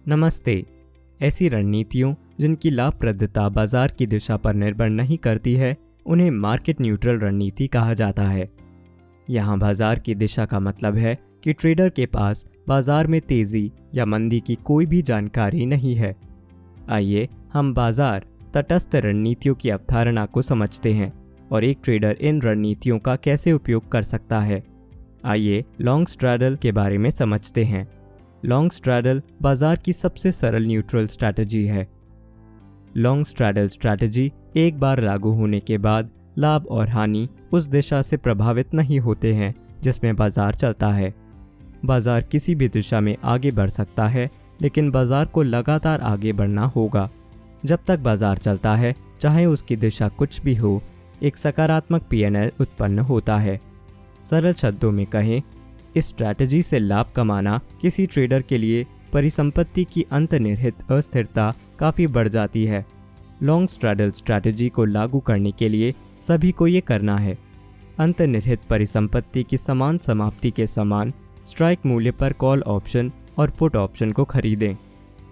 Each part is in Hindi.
नमस्ते। ऐसी रणनीतियों जिनकी लाभप्रदता बाजार की दिशा पर निर्भर नहीं करती है, उन्हें मार्केट न्यूट्रल रणनीति कहा जाता है। यहाँ बाजार की दिशा का मतलब है कि ट्रेडर के पास बाजार में तेजी या मंदी की कोई भी जानकारी नहीं है। आइए हम बाजार तटस्थ रणनीतियों की अवधारणा को समझते हैं और एक ट्रेडर इन रणनीतियों का कैसे उपयोग कर सकता है। आइए लॉन्ग स्ट्रैडल के बारे में समझते हैं। लॉन्ग स्ट्रैडल बाजार की सबसे सरल न्यूट्रल स्ट्रैटेजी है। लॉन्ग स्ट्रैडल स्ट्रैटेजी एक बार लागू होने के बाद लाभ और हानि उस दिशा से प्रभावित नहीं होते हैं जिसमें बाजार चलता है। बाजार किसी भी दिशा में आगे बढ़ सकता है, लेकिन बाजार को लगातार आगे बढ़ना होगा। जब तक बाजार चलता है, चाहे उसकी दिशा कुछ भी हो, एक सकारात्मक P&L उत्पन्न होता है। सरल शब्दों में कहें, इस स्ट्रैटेजी से लाभ कमाना किसी ट्रेडर के लिए परिसंपत्ति की अंतर्निहित अस्थिरता काफ़ी बढ़ जाती है। लॉन्ग स्ट्रैडल स्ट्रैटेजी को लागू करने के लिए सभी को ये करना है। अंतर्निहित परिसंपत्ति की समान समाप्ति के समान स्ट्राइक मूल्य पर कॉल ऑप्शन और पुट ऑप्शन को खरीदें।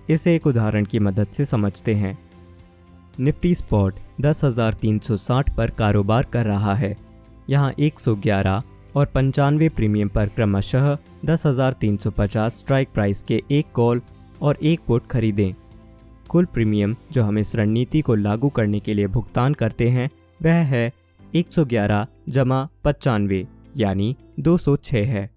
इसे एक उदाहरण की मदद से समझते हैं। निफ्टी स्पॉट 10,360 पर कारोबार कर रहा है। यहाँ 111 और 95 प्रीमियम पर क्रमशः 10,350 स्ट्राइक प्राइस के एक कॉल और एक पुट खरीदें। कुल प्रीमियम जो हम इस रणनीति को लागू करने के लिए भुगतान करते हैं वह है 111 जमा 95 यानी 206 है।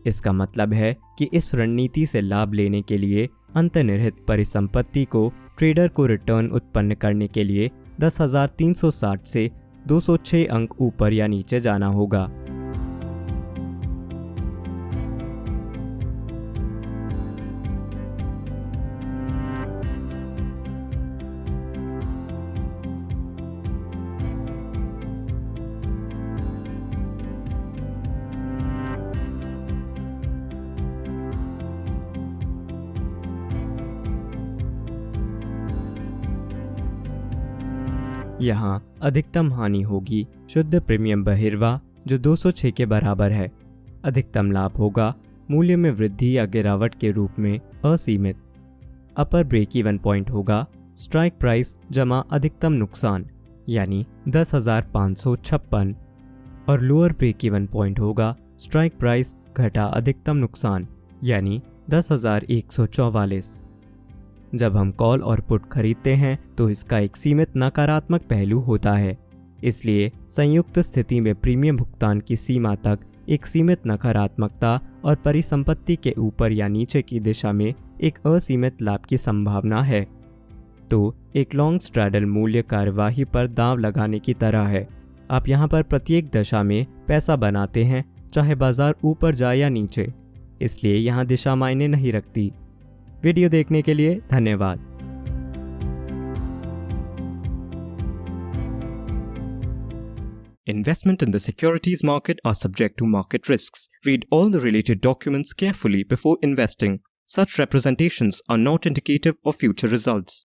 इसका मतलब है कि इस रणनीति से लाभ लेने के लिए अंतर्निहित परिसंपत्ति को ट्रेडर को रिटर्न उत्पन्न करने के लिए 10,360 से 206 अंक ऊपर या नीचे जाना होगा। यहाँ अधिकतम हानि होगी शुद्ध प्रीमियम बहिर्वाह जो 206 के बराबर है। अधिकतम लाभ होगा मूल्य में वृद्धि या गिरावट के रूप में असीमित। अपर ब्रेक इवन पॉइंट होगा स्ट्राइक प्राइस जमा अधिकतम नुकसान यानी 10,556 और लोअर ब्रेक इवन पॉइंट होगा स्ट्राइक प्राइस घटा अधिकतम नुकसान यानी 10,144। जब हम कॉल और पुट खरीदते हैं तो इसका एक सीमित नकारात्मक पहलू होता है। इसलिए संयुक्त स्थिति में प्रीमियम भुगतान की सीमा तक एक सीमित नकारात्मकता और परिसंपत्ति के ऊपर या नीचे की दिशा में एक असीमित लाभ की संभावना है। तो एक लॉन्ग स्ट्रैडल मूल्य कार्यवाही पर दांव लगाने की तरह है। आप यहाँ पर प्रत्येक दशा में पैसा बनाते हैं, चाहे बाजार ऊपर जाए या नीचे। इसलिए यहाँ दिशा मायने नहीं रखती। वीडियो देखने के लिए धन्यवाद। Investment in the securities market are subject to market risks. Read all the related documents carefully before investing. Such representations are not indicative of future results.